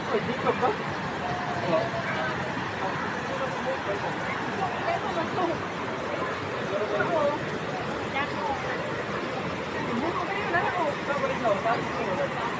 Ay, di ka ba? Oo. Buko kayo na ako. Sabay na, tapos